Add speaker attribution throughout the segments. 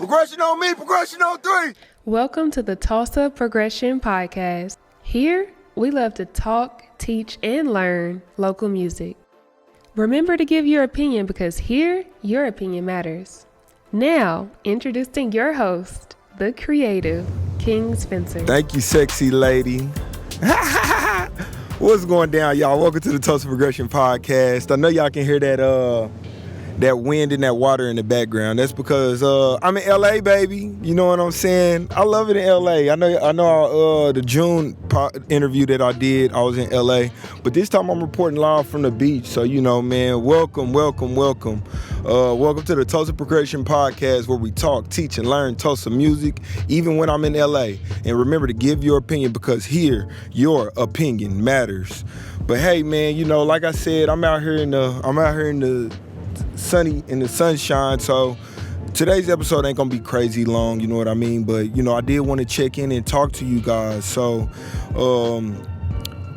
Speaker 1: Progression on me, progression on three.
Speaker 2: Welcome to the Tulsa Progression Podcast. Here, we love to talk, teach, and learn local music. Remember to give your opinion because here, your opinion matters. Now, introducing your host, the creative, King Spencer.
Speaker 1: Thank you, sexy lady. What's going down, y'all? Welcome to the Tulsa Progression Podcast. I know y'all can hear that wind and that water in the background. That's because I'm in LA, baby. You know what I'm saying? I love it in LA. I know the June interview that I did, I was in LA. But this time I'm reporting live from the beach. So, you know, man, welcome. Welcome to the Tulsa Progression Podcast, where we talk, teach, and learn Tulsa music, even when I'm in LA. And remember to give your opinion because here, your opinion matters. But hey, man, you know, like I said, I'm out here in the sunshine, so today's episode ain't gonna be crazy long, you know what I mean, but you know, I did want to check in and talk to you guys. So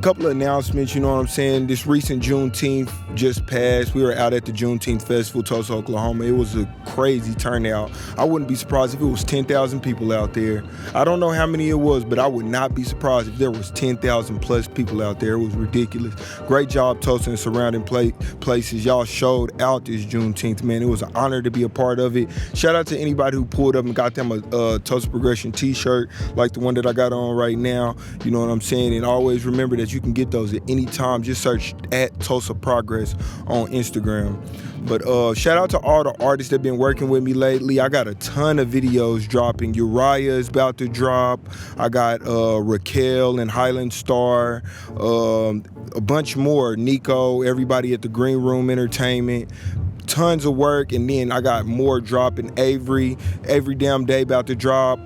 Speaker 1: couple of announcements, you know what I'm saying. This recent Juneteenth just passed. We were out at the Juneteenth Festival, Tulsa, Oklahoma. It was a crazy turnout. I wouldn't be surprised if it was 10,000 people out there. I don't know how many it was, but I would not be surprised if there was 10,000 plus people out there. It was ridiculous. Great job, Tulsa and surrounding places. Y'all showed out this Juneteenth, man. It was an honor to be a part of it. Shout out to anybody who pulled up and got them a Tulsa Progression t-shirt like the one that I got on right now. You know what I'm saying? And always remember that you can get those at any time. Just search at Tulsa Progress on Instagram. But shout out to all the artists that have been working with me lately. I got a ton of videos dropping. Uriah is about to drop. I got Raquel and Highland Star, a bunch more. Nico, everybody at the Green Room Entertainment. Tons of work, and then I got more dropping. Avery, every damn day about to drop.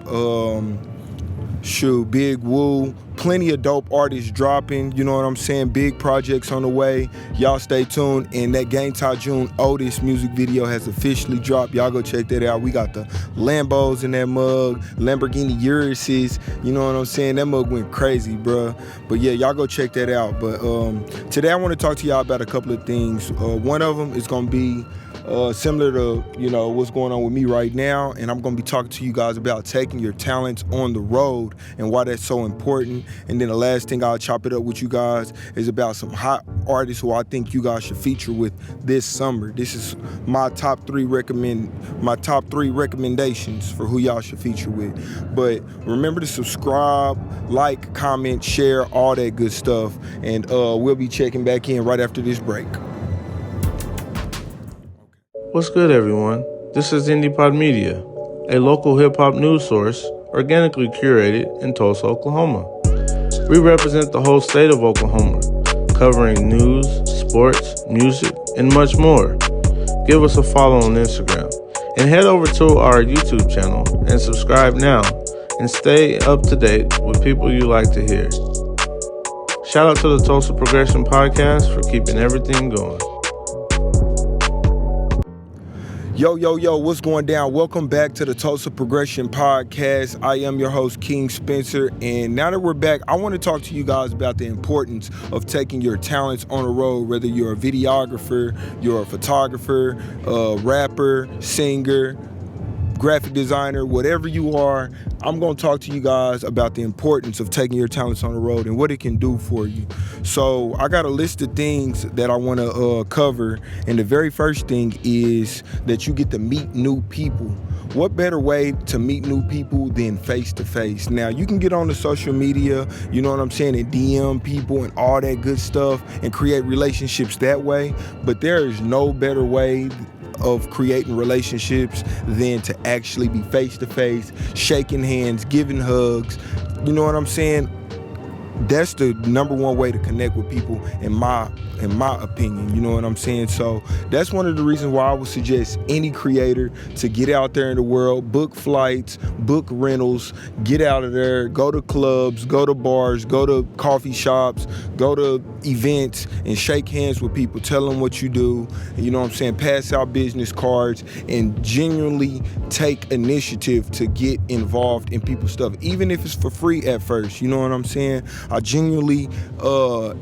Speaker 1: Big Woo, plenty of dope artists dropping, you know what I'm saying, big projects on the way. Y'all stay tuned, and that Game Tie June Otis music video has officially dropped. Y'all go check that out. We got the Lambos in that mug, Lamborghini Urises, you know what I'm saying, that mug went crazy, bruh. But yeah, y'all go check that out. But today I want to talk to y'all about a couple of things. One of them is going to be similar to, you know, what's going on with me right now, and I'm going to be talking to you guys about taking your talents on the road and why that's so important. And then the last thing I'll chop it up with you guys is about some hot artists who I think you guys should feature with this summer. This is my top three recommendations for who y'all should feature with. But remember to subscribe, like, comment, share, all that good stuff, and we'll be checking back in right after this break.
Speaker 3: What's good, everyone? This is IndiePod Media, a local hip-hop news source organically curated in Tulsa, Oklahoma. We represent the whole state of Oklahoma, covering news, sports, music, and much more. Give us a follow on Instagram, and head over to our YouTube channel and subscribe now, and stay up to date with people you like to hear. Shout out to the Tulsa Progression Podcast for keeping everything going.
Speaker 1: Yo, what's going down? Welcome back to the Tulsa Progression Podcast. I am your host, King Spencer, and now that we're back, I want to talk to you guys about the importance of taking your talents on the road, whether you're a videographer, you're a photographer, a rapper, singer, graphic designer, whatever you are. I'm going to talk to you guys about the importance of taking your talents on the road and what it can do for you. So I got a list of things that I want to cover, and the very first thing is that you get to meet new people. What better way to meet new people than face-to-face? Now, you can get on the social media, you know what I'm saying, and DM people and all that good stuff and create relationships that way, but there is no better way of creating relationships than to actually be face-to-face, shaking hands, giving hugs. You know what I'm saying? That's the number one way to connect with people in my opinion, you know what I'm saying? So that's one of the reasons why I would suggest any creator to get out there in the world, book flights, book rentals, get out of there, go to clubs, go to bars, go to coffee shops, go to events and shake hands with people, tell them what you do, you know what I'm saying, pass out business cards and genuinely take initiative to get involved in people's stuff, even if it's for free at first, you know what I'm saying? I genuinely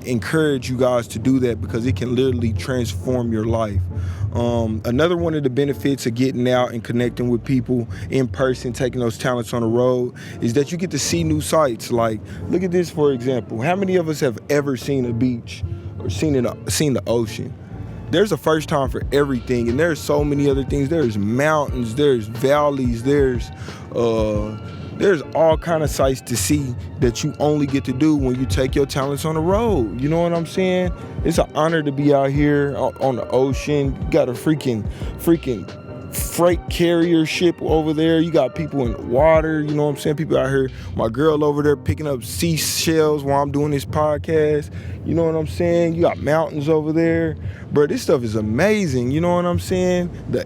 Speaker 1: encourage you guys to do that because it can literally transform your life. Another one of the benefits of getting out and connecting with people in person, taking those talents on the road, is that you get to see new sights. Like, look at this, for example. How many of us have ever seen a beach or seen the ocean? There's a first time for everything, and there's so many other things. There's mountains, there's valleys, there's all kind of sights to see that you only get to do when you take your talents on the road. You know what I'm saying? It's an honor to be out here on the ocean. You got a freaking freight carrier ship over there. You got people in the water. You know what I'm saying? People out here. My girl over there picking up seashells while I'm doing this podcast. You know what I'm saying? You got mountains over there. Bro, this stuff is amazing. You know what I'm saying? The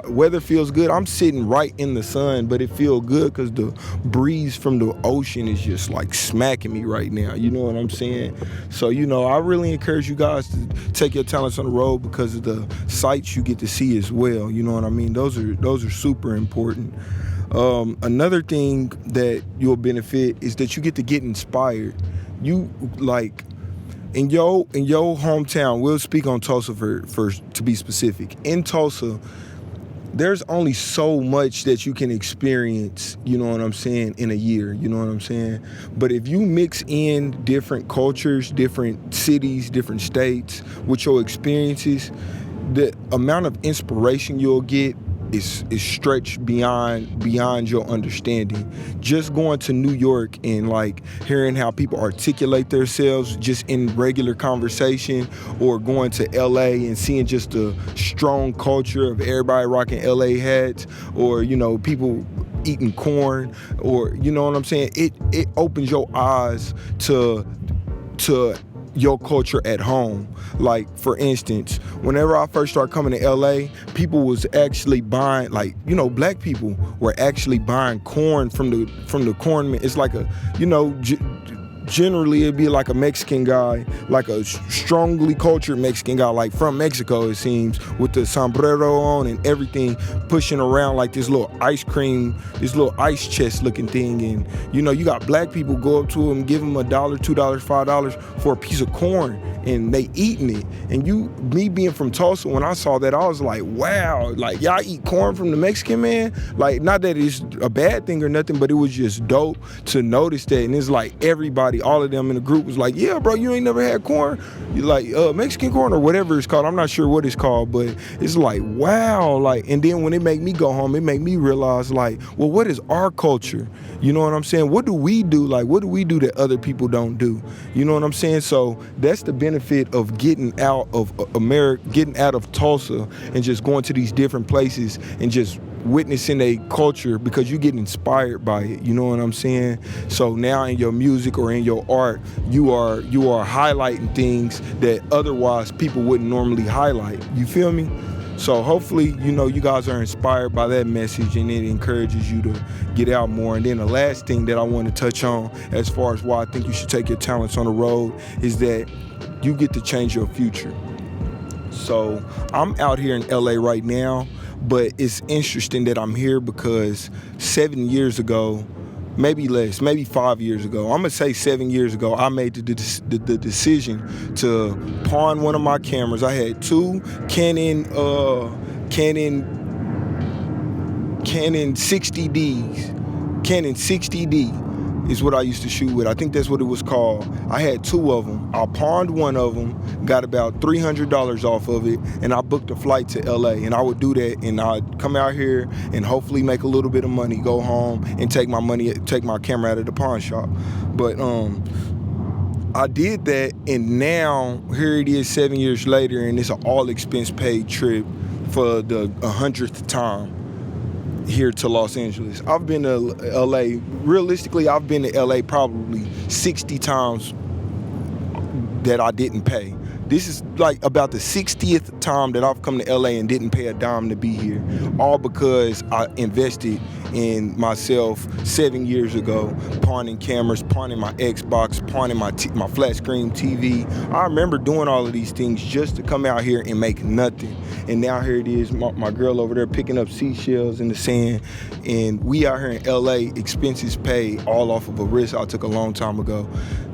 Speaker 1: weather feels good. I'm sitting right in the sun, but it feels good because the breeze from the ocean is just like smacking me right now. You know what I'm saying? So, I really encourage you guys to take your talents on the road because of the sights you get to see as well. You know what I mean? Those are super important. Another thing that you'll benefit is that you get to get inspired. You like in your hometown. We'll speak on Tulsa for to be specific. In Tulsa, there's only so much that you can experience, you know what I'm saying, in a year, you know what I'm saying? But if you mix in different cultures, different cities, different states with your experiences, the amount of inspiration you'll get is stretched beyond your understanding. Just going to New York and like hearing how people articulate themselves just in regular conversation, or going to LA and seeing just the strong culture of everybody rocking LA hats, or people eating corn, or you know what I'm saying, it opens your eyes to your culture at home. Like, for instance, whenever I first started coming to LA, people was actually buying, black people were actually buying corn from the corn. It's like generally it'd be like a Mexican guy, like a strongly cultured Mexican guy, like from Mexico, it seems, with the sombrero on and everything, pushing around like this little ice ice chest looking thing. And you got black people go up to him, give him $1, $2, $5 for a piece of corn, and they eating it. And me being from Tulsa, when I saw that, I was like, wow, like y'all eat corn from the Mexican man? Like, not that it's a bad thing or nothing, but it was just dope to notice that. And it's like everybody, all of them in the group was like, yeah, bro, you ain't never had corn? You like Mexican corn or whatever it's called. I'm not sure what it's called, but it's like, wow. Like, and then when it make me go home, it make me realize, like, well, what is our culture? You know what I'm saying? What do we do? Like, what do we do that other people don't do? You know what I'm saying? So that's the benefit of getting out of America, getting out of Tulsa and just going to these different places and just witnessing a culture, because you get inspired by it. You know what I'm saying? So now in your music or in your art, you are highlighting things that otherwise people wouldn't normally highlight. You feel me? So hopefully, you guys are inspired by that message, and it encourages you to get out more. And then the last thing that I want to touch on, as far as why I think you should take your talents on the road, is that you get to change your future. So I'm out here in LA right now, but it's interesting that I'm here because 7 years ago, maybe less, maybe 5 years ago, I'm gonna say 7 years ago, I made the decision to pawn one of my cameras. I had two Canon 60Ds. Canon 60D is what I used to shoot with. I think that's what it was called. I had two of them. I pawned one of them, got about $300 off of it, and I booked a flight to LA. And I would do that, and I'd come out here and hopefully make a little bit of money, go home, and take my camera out of the pawn shop. But I did that, and now here it is 7 years later, and it's an all expense paid trip for the 100th time here to Los Angeles. I've been to LA, realistically, I've been to LA probably 60 times that I didn't pay. This is like about the 60th time that I've come to LA and didn't pay a dime to be here, all because I invested in myself 7 years ago, pawning cameras, pawning my Xbox, pawning my flat screen TV. I remember doing all of these things just to come out here and make nothing. And now here it is, my girl over there picking up seashells in the sand, and we out here in LA, expenses paid, all off of a risk I took a long time ago.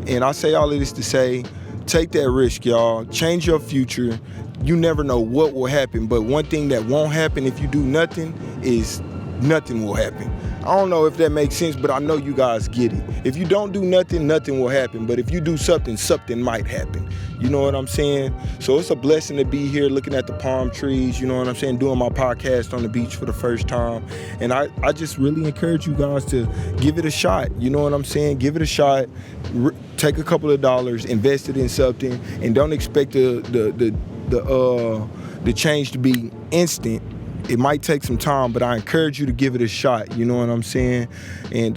Speaker 1: And I say all of this to say, take that risk, y'all. Change your future. you never know what will happen. But one thing that won't happen if you do nothing is nothing will happen. I don't know if that makes sense, but I know you guys get it. If you don't do nothing, nothing will happen. But if you do something, something might happen. You know what I'm saying? So it's a blessing to be here looking at the palm trees, you know what I'm saying, doing my podcast on the beach for the first time. And I just really encourage you guys to give it a shot. You know what I'm saying? Give it a shot. Take a couple of dollars, invest it in something, and don't expect the change to be instant. It might take some time, but I encourage you to give it a shot. You know what I'm saying? And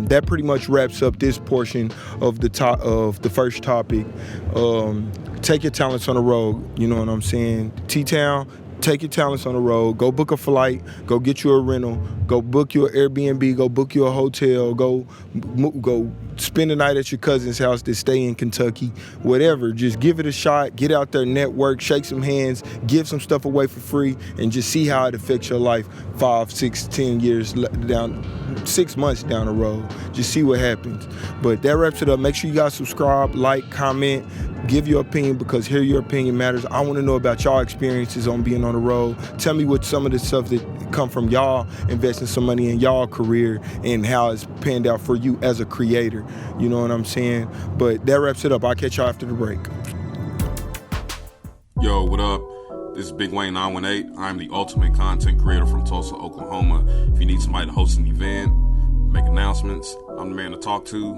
Speaker 1: that pretty much wraps up this portion of the first topic. Take your talents on the road. You know what I'm saying? T-Town, take your talents on the road. Go book a flight. Go get you a rental. Go book you an Airbnb. Go book you a hotel. Go spend the night at your cousin's house that stay in Kentucky. Whatever. Just give it a shot. Get out there, network, shake some hands, give some stuff away for free, and just see how it affects your life 5, 6, 10 years down, 6 months down the road. Just see what happens. But that wraps it up. Make sure you guys subscribe, like, comment, give your opinion, because here your opinion matters. I want to know about y'all experiences on being on the road. Tell me what some of the stuff that come from y'all investing some money in y'all career and how it's panned out for you as a creator. You know what I'm saying? But that wraps it up. I'll catch y'all after the break.
Speaker 4: Yo, what up? This is Big Wayne 918. I'm the ultimate content creator from Tulsa, Oklahoma. If you need somebody to host an event, make announcements, I'm the man to talk to.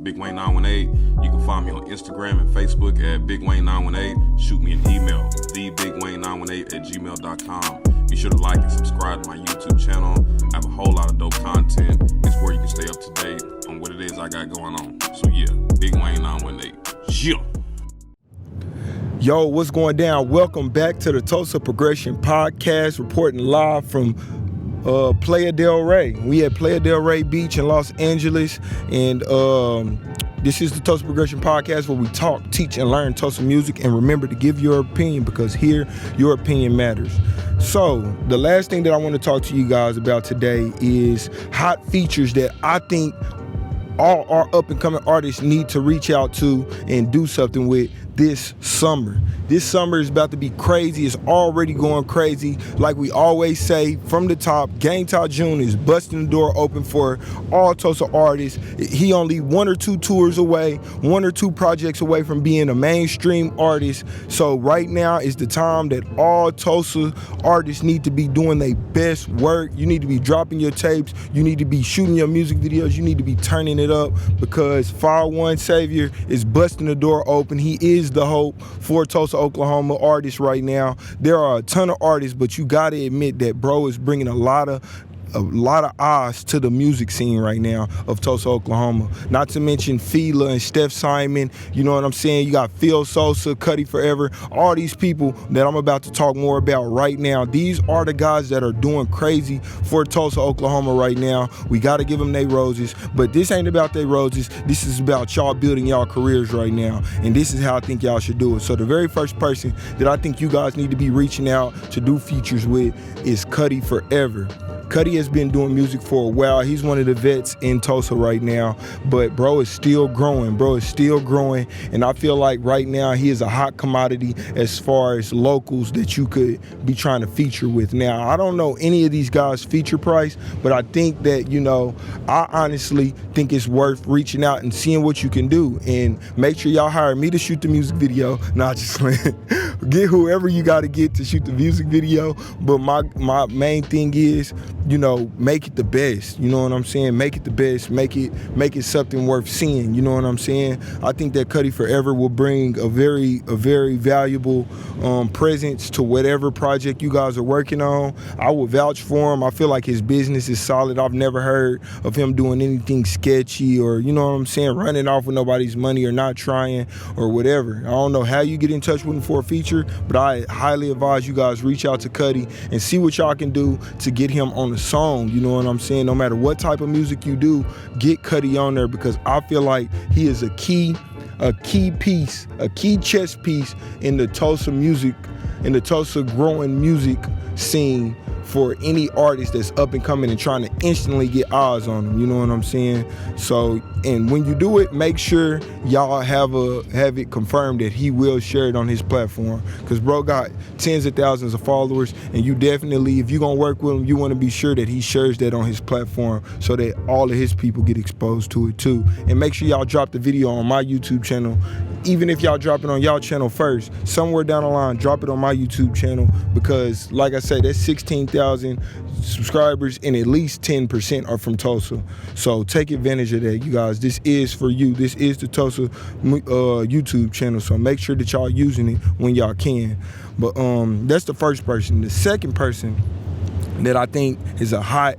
Speaker 4: Big Wayne 918. You can find me on Instagram and Facebook at Big Wayne 918. Shoot me an email, thebigwayne918@gmail.com. Be sure to like and subscribe to my YouTube channel. I have a whole lot of dope content. It's where you can stay up to date on what it is I got going on. So yeah, Big Wayne 918. Yeah.
Speaker 1: Yo, what's going down? Welcome back to the Tulsa Progression Podcast, reporting live from Playa del Rey. We at Playa del Rey Beach in Los Angeles, and this is the Tulsa Progression Podcast, where we talk, teach, and learn Tulsa music. And remember to give your opinion, because here your opinion matters. So the last thing that I want to talk to you guys about today is hot features that I think all our up-and-coming artists need to reach out to and do something with this summer. This summer is about to be crazy. It's already going crazy. Like we always say from the top, Gang Talk June is busting the door open for all Tulsa artists. He only 1 or 2 tours away, 1 or 2 projects away from being a mainstream artist. So right now is the time that all Tulsa artists need to be doing their best work. You need to be dropping your tapes. You need to be shooting your music videos. You need to be turning it up, because Fire One Savior is busting the door open. He is the hope for Tulsa, Oklahoma artists right now. There are a ton of artists, but you gotta admit that bro is bringing a lot of eyes to the music scene right now of Tulsa, Oklahoma. Not to mention Fila and Steph Simon. You know what I'm saying? You got Phil Sosa, Cuddy Forever, all these people that I'm about to talk more about right now. These are the guys that are doing crazy for Tulsa, Oklahoma right now. We got to give them their roses, but this ain't about their roses. This is about y'all building y'all careers right now, and this is how I think y'all should do it. So the very first person that I think you guys need to be reaching out to do features with is Cuddy Forever. Cuddy has been doing music for a while. He's one of the vets in Tulsa right now, but bro is still growing. And I feel like right now he is a hot commodity as far as locals that you could be trying to feature with. Now, I don't know any of these guys' feature price, but I think that, I honestly think it's worth reaching out and seeing what you can do. And make sure y'all hire me to shoot the music video. Not just get whoever you got to get to shoot the music video. But my main thing is, make it the best. You know what I'm saying? Make it the best. Make it something worth seeing. You know what I'm saying? I think that Cuddy Forever will bring a very valuable presence to whatever project you guys are working on. I will vouch for him. I feel like his business is solid. I've never heard of him doing anything sketchy or, you know what I'm saying, running off with nobody's money or not trying or whatever. I don't know how you get in touch with him for a feature, but I highly advise you guys reach out to Cuddy and see what y'all can do to get him on the song. You know what I'm saying? No matter what type of music you do, get Cuddy on there, because I feel like he is a key piece, a key chess piece in the Tulsa growing music scene for any artist that's up and coming and trying to instantly get eyes on them. You know what I'm saying? So, and when you do it, make sure y'all have it confirmed that he will share it on his platform, because bro got tens of thousands of followers, and you definitely, if you're gonna work with him, you want to be sure that he shares that on his platform so that all of his people get exposed to it too. And make sure y'all drop the video on my YouTube channel. Even if y'all drop it on y'all channel first, somewhere down the line, drop it on my YouTube channel, because like I said, that's 16,000 subscribers and at least 10% are from Tulsa. So take advantage of that, you guys. This is for you. This is the Tulsa YouTube channel, so make sure that y'all using it when y'all can. But that's the first person. The second person that I think is a hot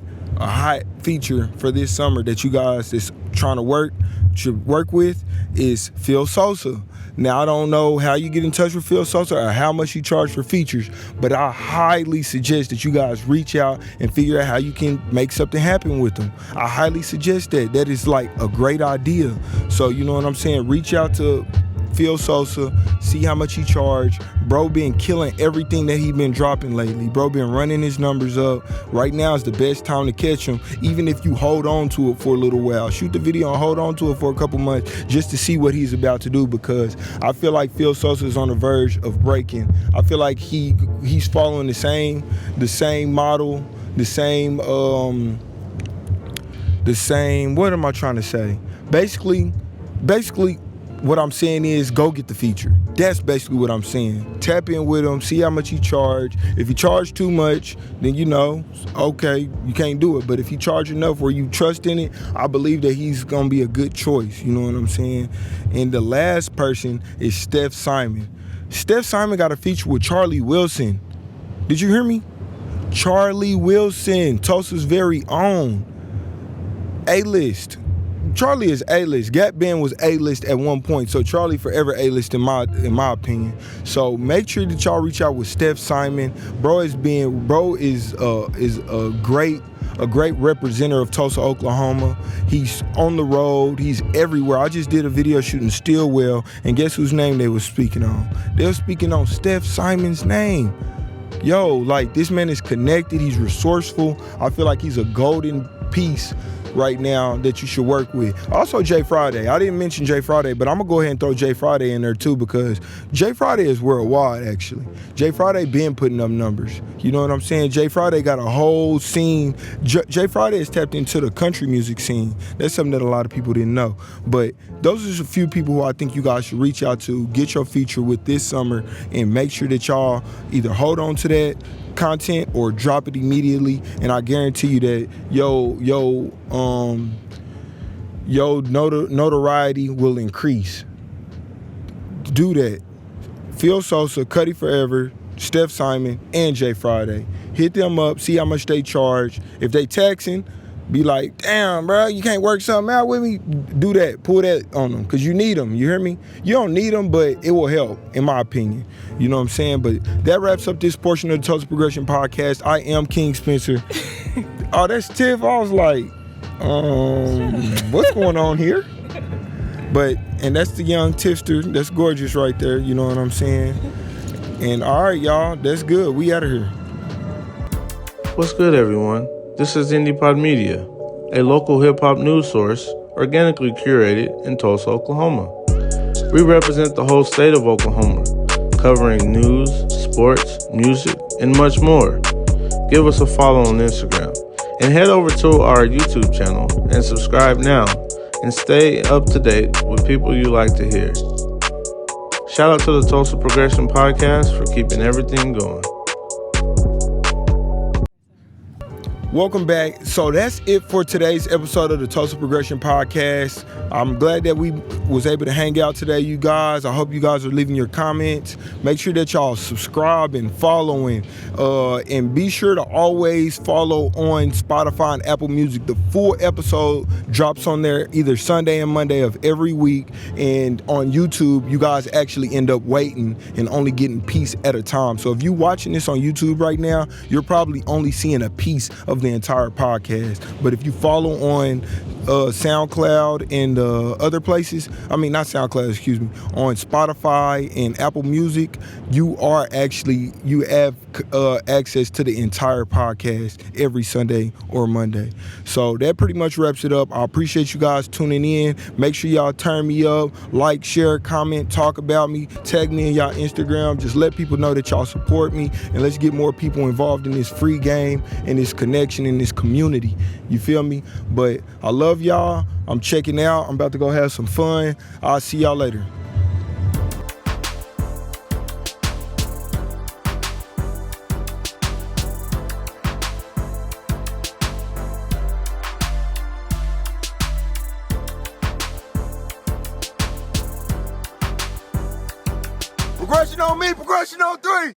Speaker 1: feature for this summer that you guys that's trying to should work with is Phil Sosa. Now, I don't know how you get in touch with Phil Sosa or how much he charges for features, but I highly suggest that you guys reach out and figure out how you can make something happen with him. I highly suggest that. That is like a great idea. So, you know what I'm saying? Reach out to Phil Sosa, see how much he charge. Bro been killing everything that he been dropping lately. Bro been running his numbers up. Right now is the best time to catch him, even if you hold on to it for a little while. Shoot the video and hold on to it for a couple months just to see what he's about to do, because I feel like Phil Sosa is on the verge of breaking. I feel like he's following the same model, the same, what am I trying to say? Basically, what I'm saying is go get the feature. That's basically what I'm saying. Tap in with him, see how much he charge. If he charge too much, then okay, you can't do it. But if he charge enough where you trust in it, I believe that he's gonna be a good choice. You know what I'm saying? And the last person is Steph Simon. Steph Simon got a feature with Charlie Wilson. Did you hear me? Charlie Wilson, Tulsa's very own. A-list. Charlie is A-list. Gap Band was A-list at one point, so Charlie forever A-list in my opinion. So make sure that y'all reach out with Steph Simon. Bro is a great representative of Tulsa, Oklahoma. He's on the road. He's everywhere. I just did a video shooting Stillwell, and guess whose name they were speaking on? They were speaking on Steph Simon's name. Yo, like, this man is connected. He's resourceful. I feel like he's a golden piece right now that you should work with. Also, Jay Friday. I didn't mention Jay Friday, but I'm gonna go ahead and throw Jay Friday in there too, because Jay Friday is worldwide, actually. Jay Friday been putting up numbers. You know what I'm saying? Jay Friday got a whole scene. Jay Friday has tapped into the country music scene. That's something that a lot of people didn't know. But those are just a few people who I think you guys should reach out to, get your feature with this summer, and make sure that y'all either hold on to that content or drop it immediately, and I guarantee you that notoriety will increase. Do that. Phil Sosa, Cuddy Forever, Steph Simon, and Jay Friday. Hit them up, see how much they charge. If they taxing, be like, damn, bro, you can't work something out with me? Do that. Pull that on them, because you need them. You hear me? You don't need them, but it will help, in my opinion. You know what I'm saying? But that wraps up this portion of the Tulsa Progression Podcast. I am King Spencer. Oh, that's Tiff. I was like, what's going on here? And that's the young Tifster. That's gorgeous right there. You know what I'm saying? And all right, y'all, that's good. We out of here.
Speaker 3: What's good, everyone? This is IndiePod Media, a local hip-hop news source organically curated in Tulsa, Oklahoma. We represent the whole state of Oklahoma, covering news, sports, music, and much more. Give us a follow on Instagram, and head over to our YouTube channel and subscribe now, and stay up to date with people you like to hear. Shout out to the Tulsa Progression Podcast for keeping everything going.
Speaker 1: Welcome back. So that's it for today's episode of the Tulsa Progression Podcast. I'm glad that we was able to hang out today, you guys. I hope you guys are leaving your comments. Make sure that y'all subscribe and following. And be sure to always follow on Spotify and Apple Music. The full episode drops on there either Sunday and Monday of every week. And on YouTube, you guys actually end up waiting and only getting piece at a time. So if you're watching this on YouTube right now, you're probably only seeing a piece of the entire podcast. But if you follow on SoundCloud and other places. I mean, not SoundCloud, excuse me. On Spotify and Apple Music, you have access to the entire podcast every Sunday or Monday. So that pretty much wraps it up. I appreciate you guys tuning in. Make sure y'all turn me up, like, share, comment, talk about me, tag me in y'all Instagram. Just let people know that y'all support me, and let's get more people involved in this free game and this connection in this community. You feel me? But I love y'all. I'm checking out. I'm about to go have some fun. I'll see y'all later. Progression on me, progression on 3.